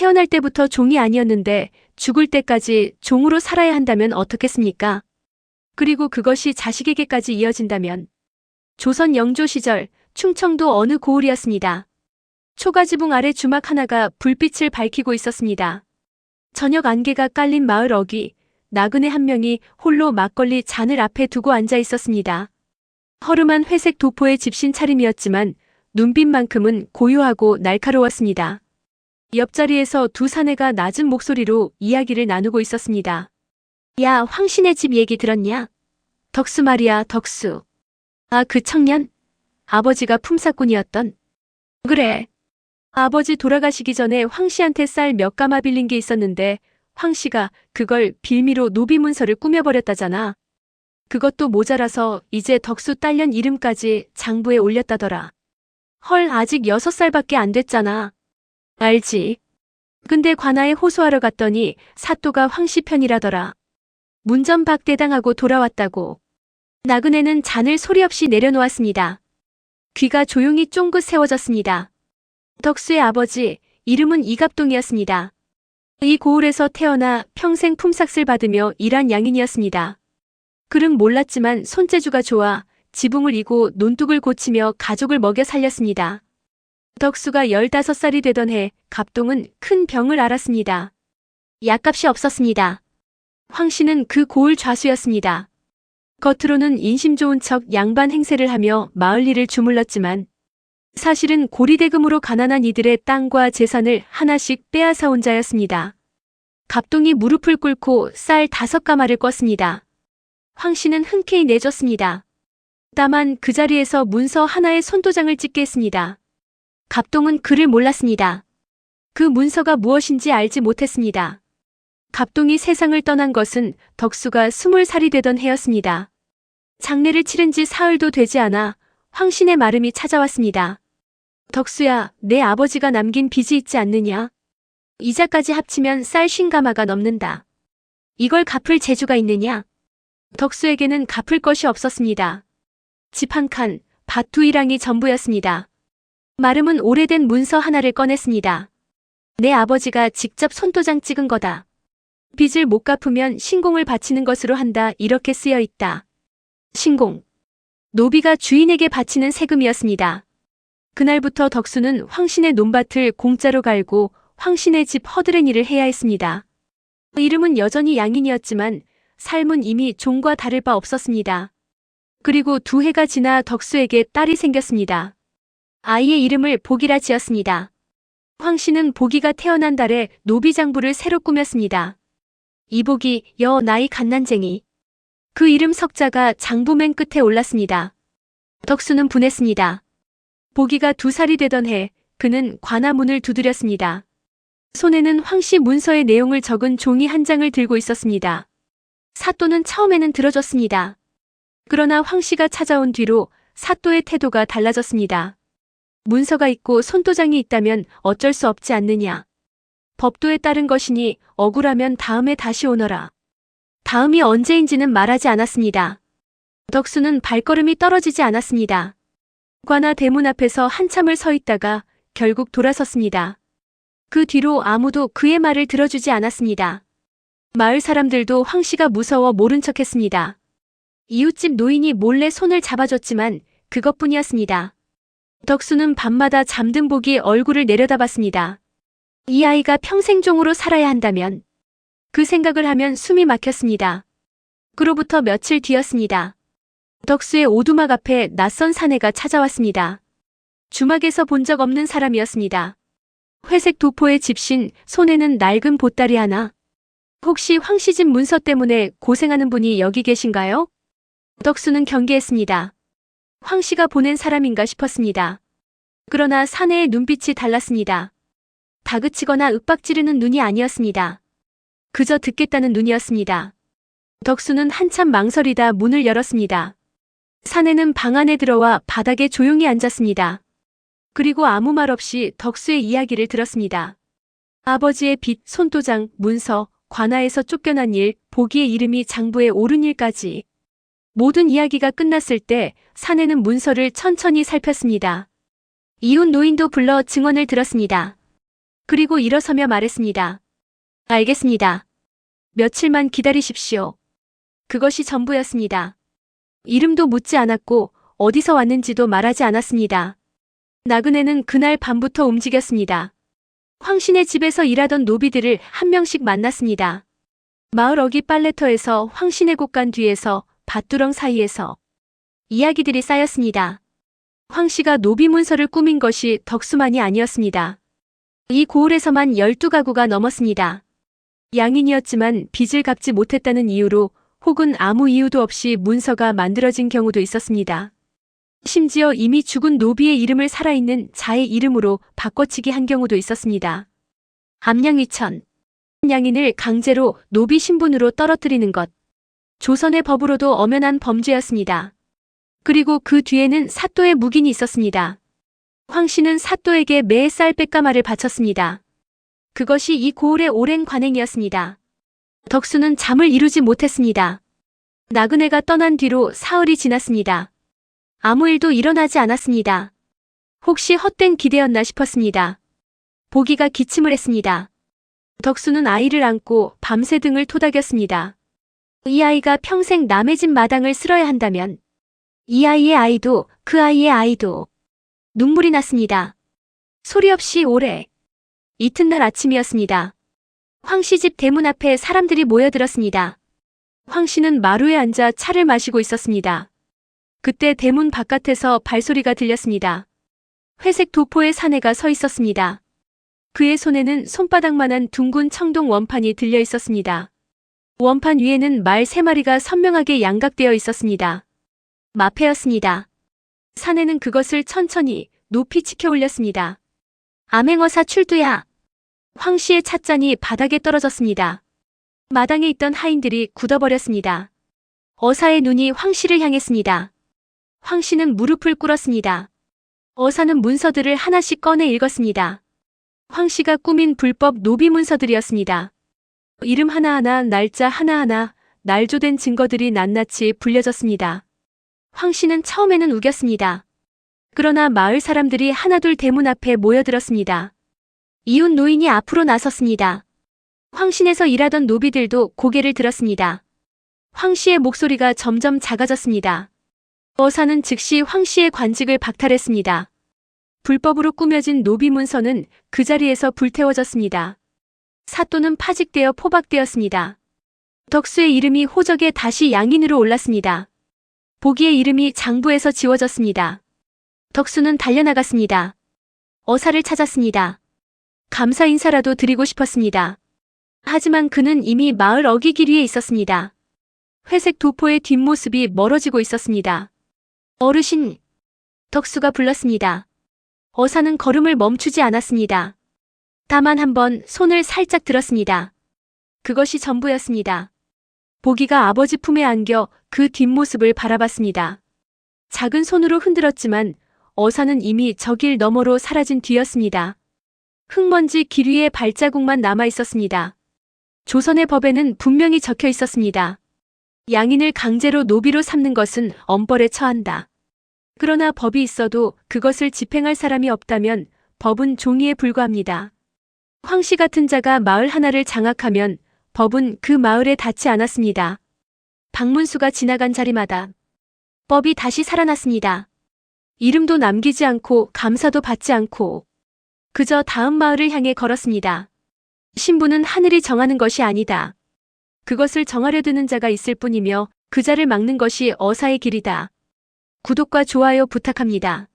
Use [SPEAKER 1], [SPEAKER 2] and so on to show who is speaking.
[SPEAKER 1] 태어날 때부터 종이 아니었는데 죽을 때까지 종으로 살아야 한다면 어떻겠습니까? 그리고 그것이 자식에게까지 이어진다면. 조선 영조 시절 충청도 어느 고을이었습니다. 초가지붕 아래 주막 하나가 불빛을 밝히고 있었습니다. 저녁 안개가 깔린 마을 어귀, 나그네 한 명이 홀로 막걸리 잔을 앞에 두고 앉아 있었습니다. 허름한 회색 도포의 집신 차림이었지만 눈빛만큼은 고요하고 날카로웠습니다. 옆자리에서 두 사내가 낮은 목소리로 이야기를 나누고 있었습니다. 야, 황신의 집 얘기 들었냐? 덕수 말이야, 덕수. 아, 그 청년? 아버지가 품삯꾼이었던. 그래. 아버지 돌아가시기 전에 황씨한테 쌀 몇 가마 빌린 게 있었는데 황씨가 그걸 빌미로 노비문서를 꾸며버렸다잖아. 그것도 모자라서 이제 덕수 딸년 이름까지 장부에 올렸다더라. 헐, 아직 6살밖에 안 됐잖아. 알지. 근데 관아에 호소하러 갔더니 사또가 황씨 편이라더라. 문전박대당하고 돌아왔다고. 나그네는 잔을 소리 없이 내려놓았습니다. 귀가 조용히 쫑긋 세워졌습니다. 덕수의 아버지, 이름은 이갑동이었습니다. 이 고을에서 태어나 평생 품삯을 받으며 일한 양인이었습니다. 그는 몰랐지만 손재주가 좋아 지붕을 이고 논둑을 고치며 가족을 먹여 살렸습니다. 덕수가 15살이 되던 해 갑동은 큰 병을 앓았습니다. 약값이 없었습니다. 황씨는 그 고을 좌수였습니다. 겉으로는 인심 좋은 척 양반 행세를 하며 마을 일을 주물렀지만 사실은 고리대금으로 가난한 이들의 땅과 재산을 하나씩 빼앗아온 자였습니다. 갑동이 무릎을 꿇고 쌀 5가마를 껐습니다. 황씨는 흔쾌히 내줬습니다. 다만 그 자리에서 문서 하나에 손도장을 찍게 했습니다. 갑동은 그를 몰랐습니다. 그 문서가 무엇인지 알지 못했습니다. 갑동이 세상을 떠난 것은 덕수가 20살이 되던 해였습니다. 장례를 치른 지 사흘도 되지 않아 황신의 말음이 찾아왔습니다. 덕수야, 내 아버지가 남긴 빚이 있지 않느냐? 이자까지 합치면 쌀 50가마가 넘는다. 이걸 갚을 재주가 있느냐? 덕수에게는 갚을 것이 없었습니다. 집 한 칸, 밭 2이랑이 전부였습니다. 말음은 오래된 문서 하나를 꺼냈습니다. 내 아버지가 직접 손도장 찍은 거다. 빚을 못 갚으면 신공을 바치는 것으로 한다, 이렇게 쓰여 있다. 신공. 노비가 주인에게 바치는 세금이었습니다. 그날부터 덕수는 황신의 논밭을 공짜로 갈고 황신의 집 허드렛 일을 해야 했습니다. 이름은 여전히 양인이었지만 삶은 이미 종과 다를 바 없었습니다. 그리고 2해가 지나 덕수에게 딸이 생겼습니다. 아이의 이름을 복이라 지었습니다. 황씨는 복이가 태어난 달에 노비장부를 새로 꾸몄습니다. 이복이 여 나이 갓난쟁이. 그 이름 석자가 장부 맨 끝에 올랐습니다. 덕수는 분했습니다. 복이가 2살이 되던 해 그는 관아문을 두드렸습니다. 손에는 황씨 문서의 내용을 적은 종이 한 장을 들고 있었습니다. 사또는 처음에는 들어줬습니다. 그러나 황씨가 찾아온 뒤로 사또의 태도가 달라졌습니다. 문서가 있고 손도장이 있다면 어쩔 수 없지 않느냐. 법도에 따른 것이니 억울하면 다음에 다시 오너라. 다음이 언제인지는 말하지 않았습니다. 덕수는 발걸음이 떨어지지 않았습니다. 관아 대문 앞에서 한참을 서 있다가 결국 돌아섰습니다. 그 뒤로 아무도 그의 말을 들어주지 않았습니다. 마을 사람들도 황씨가 무서워 모른 척했습니다. 이웃집 노인이 몰래 손을 잡아줬지만 그것뿐이었습니다. 덕수는 밤마다 잠든 복이 얼굴을 내려다봤습니다. 이 아이가 평생 종으로 살아야 한다면. 그 생각을 하면 숨이 막혔습니다. 그로부터 며칠 뒤였습니다. 덕수의 오두막 앞에 낯선 사내가 찾아왔습니다. 주막에서 본 적 없는 사람이었습니다. 회색 도포의 집신, 손에는 낡은 보따리 하나. 혹시 황씨 집 문서 때문에 고생하는 분이 여기 계신가요? 덕수는 경계했습니다. 황씨가 보낸 사람인가 싶었습니다. 그러나 사내의 눈빛이 달랐습니다. 다그치거나 윽박지르는 눈이 아니었습니다. 그저 듣겠다는 눈이었습니다. 덕수는 한참 망설이다 문을 열었습니다. 사내는 방 안에 들어와 바닥에 조용히 앉았습니다. 그리고 아무 말 없이 덕수의 이야기를 들었습니다. 아버지의 빚, 손도장, 문서, 관아에서 쫓겨난 일, 보기의 이름이 장부에 오른 일까지. 모든 이야기가 끝났을 때 사내는 문서를 천천히 살폈습니다. 이웃 노인도 불러 증언을 들었습니다. 그리고 일어서며 말했습니다. 알겠습니다. 며칠만 기다리십시오. 그것이 전부였습니다. 이름도 묻지 않았고 어디서 왔는지도 말하지 않았습니다. 나그네는 그날 밤부터 움직였습니다. 황신의 집에서 일하던 노비들을 한 명씩 만났습니다. 마을 어귀 빨래터에서 황신의 곳간 뒤에서 밭두렁 사이에서 이야기들이 쌓였습니다. 황씨가 노비 문서를 꾸민 것이 덕수만이 아니었습니다. 이 고을에서만 12가구가 넘었습니다. 양인이었지만 빚을 갚지 못했다는 이유로 혹은 아무 이유도 없이 문서가 만들어진 경우도 있었습니다. 심지어 이미 죽은 노비의 이름을 살아있는 자의 이름으로 바꿔치기 한 경우도 있었습니다. 암양위천. 양인을 강제로 노비 신분으로 떨어뜨리는 것. 조선의 법으로도 엄연한 범죄였습니다. 그리고 그 뒤에는 사또의 묵인이 있었습니다. 황씨는 사또에게 매에 쌀 빽가마를 바쳤습니다. 그것이 이 고을의 오랜 관행이었습니다. 덕수는 잠을 이루지 못했습니다. 나그네가 떠난 뒤로 사흘이 지났습니다. 아무 일도 일어나지 않았습니다. 혹시 헛된 기대였나 싶었습니다. 보기가 기침을 했습니다. 덕수는 아이를 안고 밤새 등을 토닥였습니다. 이 아이가 평생 남의 집 마당을 쓸어야 한다면 이 아이의 아이도 그 아이의 아이도 눈물이 났습니다. 소리 없이 오래. 이튿날 아침이었습니다. 황씨 집 대문 앞에 사람들이 모여들었습니다. 황씨는 마루에 앉아 차를 마시고 있었습니다. 그때 대문 바깥에서 발소리가 들렸습니다. 회색 도포의 사내가 서 있었습니다. 그의 손에는 손바닥만한 둥근 청동 원판이 들려 있었습니다. 원판 위에는 말 3마리가 선명하게 양각되어 있었습니다. 마패였습니다. 사내는 그것을 천천히 높이 치켜 올렸습니다. 암행어사 출두야. 황씨의 찻잔이 바닥에 떨어졌습니다. 마당에 있던 하인들이 굳어버렸습니다. 어사의 눈이 황씨를 향했습니다. 황씨는 무릎을 꿇었습니다. 어사는 문서들을 하나씩 꺼내 읽었습니다. 황씨가 꾸민 불법 노비 문서들이었습니다. 이름 하나하나, 날짜 하나하나, 날조된 증거들이 낱낱이 불려졌습니다. 황씨는 처음에는 우겼습니다. 그러나 마을 사람들이 하나둘 대문 앞에 모여들었습니다. 이웃 노인이 앞으로 나섰습니다. 황신에서 일하던 노비들도 고개를 들었습니다. 황씨의 목소리가 점점 작아졌습니다. 어사는 즉시 황씨의 관직을 박탈했습니다. 불법으로 꾸며진 노비 문서는 그 자리에서 불태워졌습니다. 사또는 파직되어 포박되었습니다. 덕수의 이름이 호적에 다시 양인으로 올랐습니다. 보기의 이름이 장부에서 지워졌습니다. 덕수는 달려나갔습니다. 어사를 찾았습니다. 감사 인사라도 드리고 싶었습니다. 하지만 그는 이미 마을 어귀 길 위에 있었습니다. 회색 도포의 뒷모습이 멀어지고 있었습니다. 어르신! 덕수가 불렀습니다. 어사는 걸음을 멈추지 않았습니다. 다만 한번 손을 살짝 들었습니다. 그것이 전부였습니다. 보기가 아버지 품에 안겨 그 뒷모습을 바라봤습니다. 작은 손으로 흔들었지만 어사는 이미 저 길 너머로 사라진 뒤였습니다. 흙먼지 길 위에 발자국만 남아 있었습니다. 조선의 법에는 분명히 적혀 있었습니다. 양인을 강제로 노비로 삼는 것은 엄벌에 처한다. 그러나 법이 있어도 그것을 집행할 사람이 없다면 법은 종이에 불과합니다. 황씨 같은 자가 마을 하나를 장악하면 법은 그 마을에 닿지 않았습니다. 박문수가 지나간 자리마다 법이 다시 살아났습니다. 이름도 남기지 않고 감사도 받지 않고 그저 다음 마을을 향해 걸었습니다. 신부는 하늘이 정하는 것이 아니다. 그것을 정하려 드는 자가 있을 뿐이며 그 자를 막는 것이 어사의 길이다. 구독과 좋아요 부탁합니다.